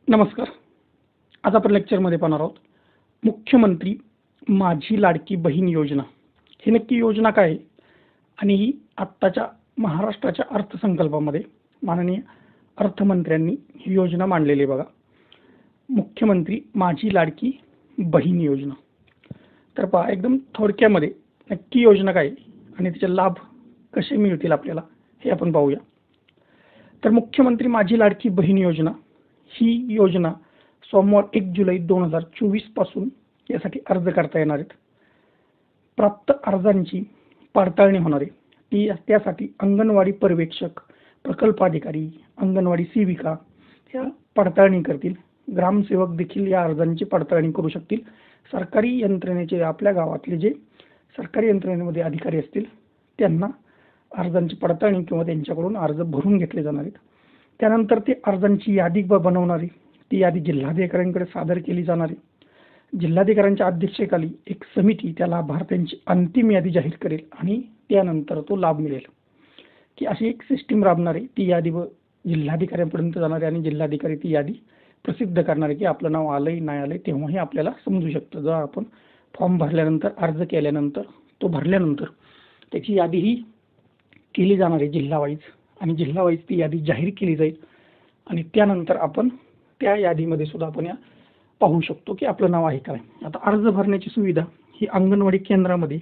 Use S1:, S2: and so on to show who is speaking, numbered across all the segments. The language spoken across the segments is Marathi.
S1: नमस्कार. आज आपण लेक्चरमध्ये पाहणार आहोत मुख्यमंत्री माझी लाडकी बहीण योजना. ही नक्की योजना काय आहे आणि ही आत्ताच्या महाराष्ट्राच्या अर्थसंकल्पामध्ये माननीय अर्थमंत्र्यांनी ही योजना मांडलेली आहे बघा. मुख्यमंत्री माझी लाडकी बहीण योजना. तर पहा एकदम थोडक्यामध्ये नक्की योजना काय आहे आणि तिचे लाभ कसे मिळतील आपल्याला हे आपण पाहूया. तर मुख्यमंत्री माझी लाडकी बहीण योजना ही योजना सोमवार 1 जुलै 2024 पासून यासाठी अर्ज करता येणार आहेत. प्राप्त अर्जांची पडताळणी होणार आहे. त्यासाठी अंगणवाडी पर्यवेक्षक, प्रकल्पाधिकारी, अंगणवाडी सेविका या पडताळणी करतील. ग्रामसेवक देखील या अर्जांची पडताळणी करू शकतील. सरकारी यंत्रणेचे आपल्या गावातले जे सरकारी यंत्रणेमध्ये अधिकारी असतील त्यांना अर्जांची पडताळणी किंवा त्यांच्याकडून अर्ज भरून घेतले जाणार आहेत. त्यानंतर ते अर्जांची यादी बनवणारी ती यादी जिल्हाधिकाऱ्यांकडे सादर केली जाणार आहे. जिल्हाधिकाऱ्यांच्या अध्यक्षतेखाली एक समिती त्या लाभार्थ्यांची अंतिम यादी जाहीर करेल आणि त्यानंतर तो लाभ मिळेल की अशी एक सिस्टीम राबणार आहे. ती यादी जिल्हाधिकाऱ्यांपर्यंत जाणार आहे आणि जिल्हाधिकारी ती यादी प्रसिद्ध करणार आहे की आपलं नाव आलंय नाही आलंय तेव्हाही आपल्याला समजू शकतं. जर आपण फॉर्म भरल्यानंतर अर्ज केल्यानंतर तो भरल्यानंतर त्याची यादीही केली जाणार आहे जिल्हावाईज आणि जिल्हावाईज ती यादी जाहीर केली जाईल आणि त्यानंतर आपण त्या यादीमध्ये सुद्धा आपण या पाहू शकतो की आपलं नाव आहे काय. आता अर्ज भरण्याची सुविधा ही अंगणवाडी केंद्रामध्ये,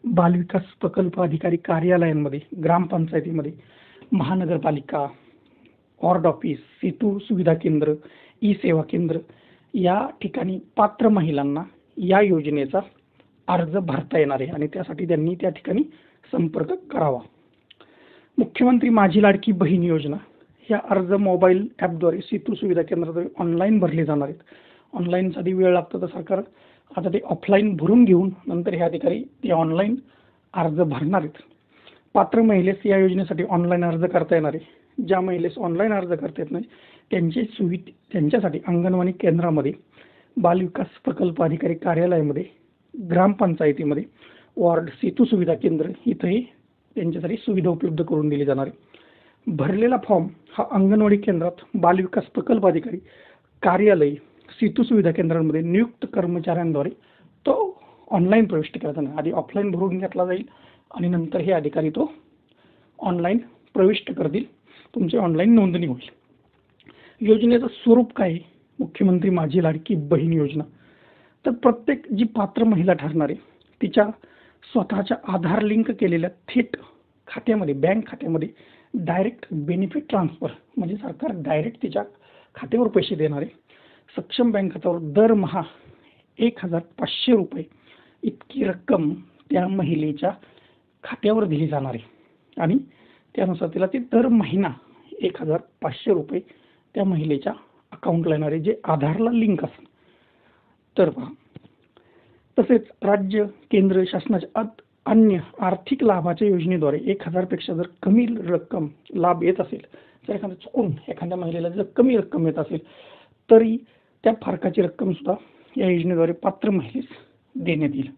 S1: बालविकास प्रकल्प अधिकारी कार्यालयांमध्ये, ग्रामपंचायतीमध्ये, महानगरपालिका, वॉर्ड ऑफिस, सेतू सुविधा केंद्र, ई सेवा केंद्र या ठिकाणी पात्र महिलांना या योजनेचा अर्ज भरता येणार आहे आणि त्यासाठी त्यांनी त्या ठिकाणी संपर्क करावा. मुख्यमंत्री माझी लाडकी बहीण योजना ह्या अर्ज मोबाईल ॲपद्वारे सेतू सुविधा केंद्राद्वारे ऑनलाईन भरले जाणार आहेत. ऑनलाईनचा आधी वेळ लागतो तर सरकार आता ते ऑफलाईन भरून घेऊन नंतर हे अधिकारी ते ऑनलाईन अर्ज भरणार आहेत. पात्र महिलेस या योजनेसाठी ऑनलाईन अर्ज करता येणार आहे. ज्या महिलेस ऑनलाईन अर्ज करता येत नाही त्यांच्यासाठी अंगणवाडी केंद्रामध्ये, बालविकास प्रकल्प अधिकारी कार्यालयामध्ये, ग्रामपंचायतीमध्ये, वॉर्ड सेतू सुविधा केंद्र इथंही त्यांच्यासाठी सुविधा उपलब्ध करून दिली जाणार आहे. भरलेला फॉर्म हा अंगणवाडी केंद्रात, बालविकास प्रकल्प अधिकारी कार्यालय, सेतू सुविधा केंद्रांमध्ये नियुक्त कर्मचाऱ्यांद्वारे तो ऑनलाईन प्रविष्ट केला जाणार. आधी ऑफलाईन भरून घेतला जाईल आणि नंतर हे अधिकारी तो ऑनलाईन प्रविष्ट करतील. तुमची ऑनलाईन नोंदणी होईल. योजनेचं स्वरूप काय आहे? मुख्यमंत्री माझी लाडकी बहीण योजना. तर प्रत्येक जी पात्र महिला ठरणार आहे तिच्या स्वतःच्या आधार लिंक केलेल्या थेट खात्यामध्ये, बँक खात्यामध्ये डायरेक्ट बेनिफिट ट्रान्सफर म्हणजे सरकार डायरेक्ट तिच्या खात्यावर पैसे देणार आहे. सक्षम बँक खात्यावर दरमहा 1,500 रुपये इतकी रक्कम त्या महिलेच्या खात्यावर दिली जाणार आहे आणि त्यानुसार तिला ते दर महिना 1,500 रुपये त्या महिलेच्या अकाउंटला येणार आहे जे आधारला लिंक असेल. तर पहा, तसेच राज्य केंद्र शासनाच्या अन्य आर्थिक लाभाच्या योजनेद्वारे 1,000 पेक्षा जर कमी रक्कम लाभ येत असेल, जर एखाद्या महिलेला जर कमी रक्कम येत असेल तरी त्या फरकाची रक्कम सुद्धा या योजनेद्वारे पात्र महिलेस देण्यात येईल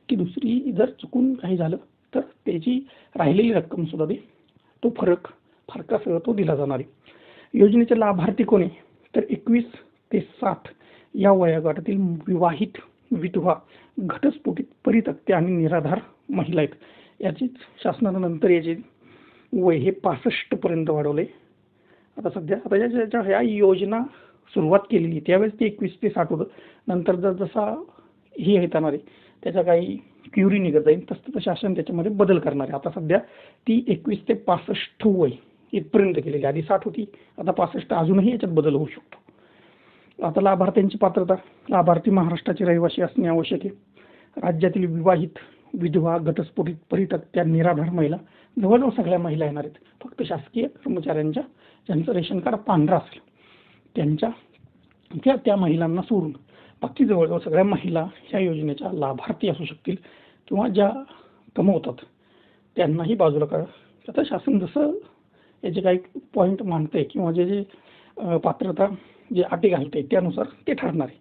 S1: की दुसरी जर चुकून काही झालं तर त्याची राहिलेली रक्कम सुद्धा तो फरकासह तो दिला जाणार आहे. योजनेचे लाभार्थी कोणी तर 21 ते 60 या वयोगटातील विवाहित, विधवा, घटस्फोटित, परित्यक्त्या आणि निराधार महिला आहेत. याची शासनानं नंतर याचे वय हे 65 पर्यंत वाढवले. आता सध्या ह्या योजना सुरुवात केलेली त्यावेळेस ते 21 ते 60 होतं. नंतर जसा हे येणार आहे त्याचा काही क्युरी निघत जाईल तसं शासन त्याच्यामध्ये बदल करणार आहे. आता सध्या ती 21 ते 65 वय इथपर्यंत केलेली. आधी 60 होती, आता 65. अजूनही याच्यात बदल होऊ शकतो. आता लाभार्थ्यांची पात्रता, लाभार्थी महाराष्ट्राचे रहिवासी असणे आवश्यक आहे. राज्यातील विवाहित, विधवा, घटस्फोटित, परित्यक्त्या, निराधार महिला जवळजवळ सगळ्या महिला येणार आहेत. फक्त शासकीय कर्मचाऱ्यांच्या ज्यांचं रेशन कार्ड पांढरा असेल त्या महिलांना सोडून बाकी जवळजवळ सगळ्या महिला ह्या योजनेच्या लाभार्थी असू शकतील किंवा ज्या कमवतात त्यांनाही बाजूला करा. आता शासन जसं याचे काही पॉईंट मानते किंवा जे पात्रता जे अटी घालते त्यानुसार ते ठरणार आहे.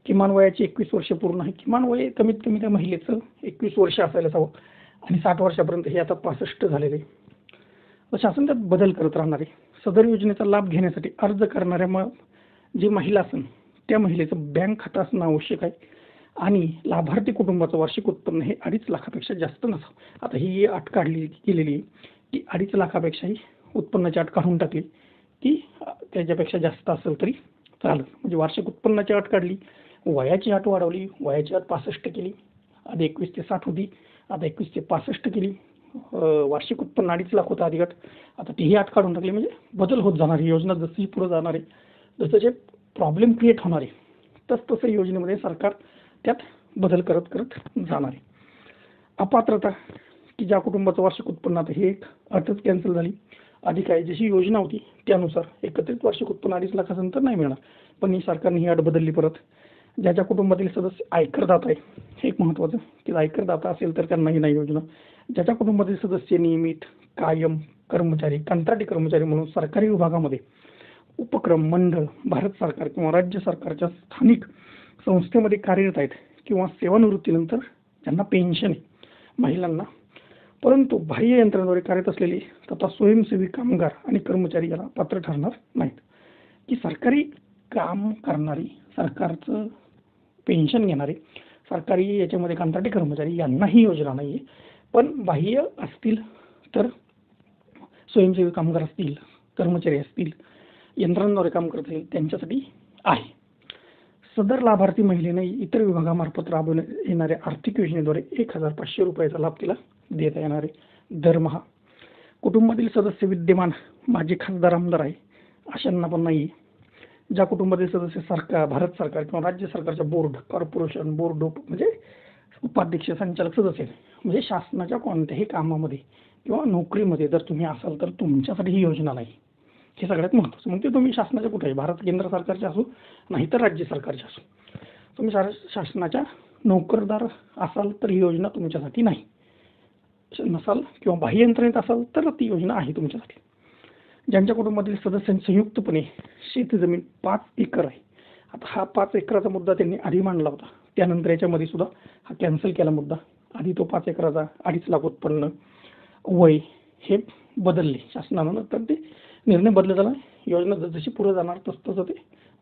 S1: किमान वयाची 21 वर्ष पूर्ण आहे. किमान वय कमीत कमी त्या महिलेचं 21 वर्ष असायला हवं आणि 60 वर्षापर्यंत हे आता 65 झालेले. शासन त्यात बदल करत राहणार आहे. सदर योजनेचा लाभ घेण्यासाठी अर्ज करणाऱ्या जी महिला असेल त्या महिलेचं बँक खातं असणं आवश्यक आहे आणि लाभार्थी कुटुंबाचं वार्षिक उत्पन्न हे 2.5 लाखापेक्षा जास्त नसावं. आता ही अट केलेली आहे की 2.5 लाखापेक्षाही उत्पन्नाची अट काढून टाकली की त्याच्यापेक्षा जास्त असेल तरी चालेल. म्हणजे वार्षिक उत्पन्नाची अट काढली, वयाची अट वाढवली, वयाची अट 65 केली, आधी 21 ते 60 होती, आता 21 ते 65 केली. वार्षिक उत्पन्न 2.5 लाख होतं आधी अट, आता तीही अट काढून टाकली. म्हणजे बदल होत जाणार आहे. योजना जशी पुढे जाणार आहे, जसे प्रॉब्लेम क्रिएट होणार आहे तसं योजनेमध्ये सरकार त्यात बदल करत करत जाणार आहे. अपात्रता की ज्या कुटुंबाचं वार्षिक उत्पन्न, आता हे एक अटच कॅन्सल झाली. आधी काय जशी योजना होती त्यानुसार एकत्रित वार्षिक उत्पन्न 2.5 लाखानंतर नाही मिळणार, पण सरकारने ही अट बदलली परत. ज्याच्या कुटुंबातील सदस्य आयकरदाता आहे, हे एक महत्त्वाचं की आयकरदाता असेल तर त्यांनाही नाही योजना. ज्याच्या कुटुंबातील सदस्य नियमित, कायम कर्मचारी, कंत्राटी कर्मचारी म्हणून सरकारी विभागामध्ये, उपक्रम, मंडळ, भारत सरकार किंवा राज्य सरकारच्या स्थानिक संस्थेमध्ये कार्यरत आहेत किंवा सेवानिवृत्तीनंतर ज्यांना पेन्शन आहे महिलांना, परंतु बाह्य यंत्रणेद्वारे कार्यरत असलेले तथा स्वयंसेवी कामगार आणि कर्मचारी याला पात्र ठरणार नाहीत. की सरकारी काम करणारी, सरकारचं पेन्शन घेणारे, सरकारी याच्यामध्ये कंत्राटी कर्मचारी यांनाही योजना नाही आहे, पण बाह्य असतील तर स्वयंसेवी कामगार असतील, कर्मचारी असतील, यंत्रणांद्वारे काम करत असतील त्यांच्यासाठी आहे. सदर लाभार्थी महिलेने इतर विभागामार्फत राबवण्यात येणाऱ्या आर्थिक योजनेद्वारे 1,500 रुपयाचा लाभ तिला देता येणार आहे दरमहा. कुटुंबातील सदस्य विद्यमान माजी खासदार, आमदार आहे अशांना पण नाही. ज्या कुटुंबातील सदस्य सरकार, भारत सरकार किंवा राज्य सरकारच्या बोर्ड, कॉर्पोरेशन, बोर्ड म्हणजे उपाध्यक्ष, संचालक सदस्य म्हणजे शासनाच्या कोणत्याही कामामध्ये किंवा नोकरीमध्ये जर तुम्ही असाल तर तुमच्यासाठी ही योजना नाही. हे सगळ्यात महत्त्वाचं. मग ते तुम्ही शासनाच्या कुठेही, भारत केंद्र सरकारचे असो नाहीतर राज्य सरकारचे असो, तुम्ही शासनाच्या नोकरदार असाल तर ही योजना तुमच्यासाठी नाही. नसाल किंवा बाह्य यंत्रणेत असाल तर ती योजना आहे तुमच्यासाठी. ज्यांच्या कुटुंबातील सदस्यांनी संयुक्तपणे शेतजमीन 5 एकर आहे, आता हा 5 एकराचा मुद्दा त्यांनी आधी मांडला होता, त्यानंतर याच्यामध्ये सुद्धा हा कॅन्सल केला मुद्दा. आधी तो 5 एकराचा 2.5 लाख उत्पन्न, वय हे बदलले शासनानं, तर ते निर्णय बदलत झाला. योजना जशी पुढे जाणार तसं ते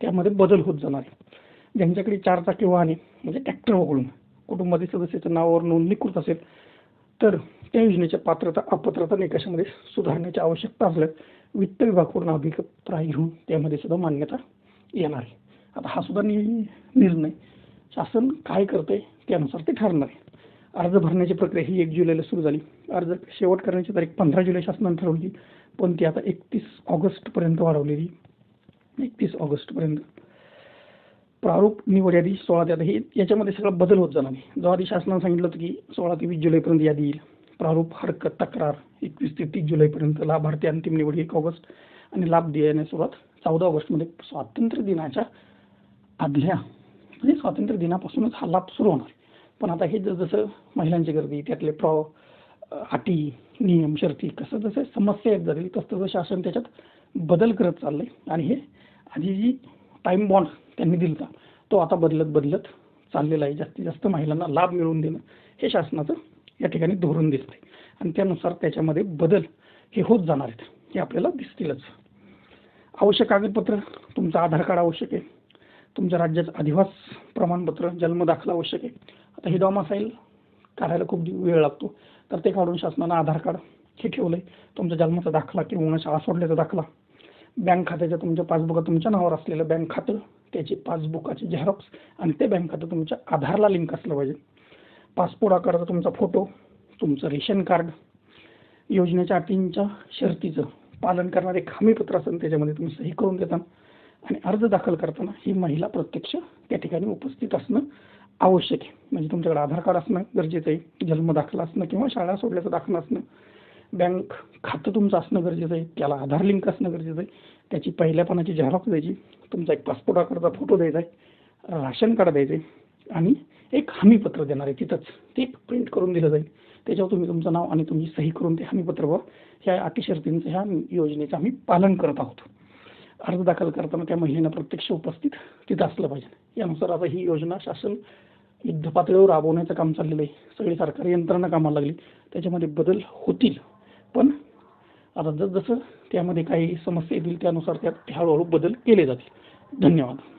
S1: त्यामध्ये बदल होत जाणार आहे. ज्यांच्याकडे 4 चाकी वाहने म्हणजे ट्रॅक्टर वगळून कुटुंबातील सदस्याच्या नावावर नोंदणीकृत असेल तर त्या योजनेच्या पात्रता अपात्रता निकषामध्ये सुधारण्याची आवश्यकता असल्यास वित्त विभागाकडून अभिप्राय घेऊन त्यामध्ये सुद्धा मान्यता येणार आहे. आता हा सुद्धा निर्णय शासन काय करतंय त्यानुसार ते ठरणार आहे. अर्ज भरण्याची प्रक्रिया ही 1 जुलैला सुरू झाली. अर्ज शेवट करण्याची तारीख 15 जुलै शासनाने ठरवली, पण ती आता 31 ऑगस्टपर्यंत वाढवलेली. 31 ऑगस्टपर्यंत. प्रारूप निवड यादी 16 ते, आता हे याच्यामध्ये सगळा बदल होत जाणार आहे. जो आधी शासनाने सांगितलं होतं की 16 ते 20 जुलैपर्यंत यादी येईल. प्रारूप, हरकत, तक्रार 21 ते 30 जुलैपर्यंत. लाभार्थी अंतिम निवड 1 ऑगस्ट आणि लाभ देण्यास सुरुवात 14 ऑगस्टमध्ये. स्वातंत्र्य दिनाच्या आदल्या म्हणजे स्वातंत्र्य दिनापासूनच हा लाभ सुरू होणार. पण आता हे जसं महिलांची गर्दी, त्यातले अटी, नियम, शर्ती कसं जसं समस्या येत जातील तसं शासन त्याच्यात बदल करत चाललंय. आणि हे आधी जी टाईम बॉन्ड त्यांनी दिला तो आता बदलत चाललेला आहे. जास्तीत जास्त महिलांना लाभ मिळवून देणं हे शासनाचं या ठिकाणी धोरण दिसतंय आणि त्यानुसार त्याच्यामध्ये बदल हे होत जाणार आहेत, हे आपल्याला दिसतीलच. आवश्यक कागदपत्र, तुमचं आधार कार्ड आवश्यक आहे, तुमच्या राज्याचं अधिवास प्रमाणपत्र, जन्म दाखला आवश्यक आहे. आता हे डॉमासाईल काढायला खूप वेळ लागतो, तर ते काढून शासनानं आधार कार्ड हे ठेवलंय. तुमचा जन्माचा दाखला किंवा शाळा सोडल्याचा दाखला, बँक खात्याच्या तुमच्या पासबुकात तुमच्या नावावर असलेलं बँक खातं, त्याची पासबुकाची झेरॉक्स आणि ते बँक खातं तुमच्या आधारला लिंक असलं पाहिजे. पासपोर्ट आकाराचा तुमचा फोटो, तुमचं रेशन कार्ड, योजनेच्या अटींच्या शर्तीचं पालन करणारे एक हमीपत्र असेल त्याच्यामध्ये तुम्ही सही करून देता. आणि अर्ज दाखल करताना ही महिला प्रत्यक्ष त्या ठिकाणी उपस्थित असणं आवश्यक आहे. म्हणजे तुमच्याकडे आधार कार्ड असणं गरजेचं आहे, जन्म दाखला असणं किंवा शाळा सोडल्याचं दाखला असणं, बँक खातं तुमचं असणं गरजेचं आहे, त्याला आधार लिंक असणं गरजेचं आहे, त्याची पहिल्या पानाची झेरॉक्स द्यायची, तुमचा एक पासपोर्ट आकाराचा फोटो द्यायचा आहे, राशन कार्ड द्यायचं आहे आणि एक हमीपत्र देणार आहे. तिथंच ते प्रिंट करून दिलं जाईल. त्याच्यावर तुम्ही तुमचं नाव आणि तुमची सही करून ते हमीपत्रावर ह्या अटी शर्तींचं ह्या योजनेचं आम्ही पालन करत आहोत. अर्ज दाखल करताना त्या महिलेनं प्रत्यक्ष उपस्थित तिथं असलं पाहिजे. यानुसार आता ही योजना शासन युद्धपातळीवर राबवण्याचं काम चाललेलं आहे. सगळी सरकारी यंत्रणा कामाला लागली, त्याच्यामध्ये बदल होतील. पण आता जसं त्यामध्ये काही समस्या येतील त्यानुसार त्यात हळूहळू बदल केले जातील. धन्यवाद.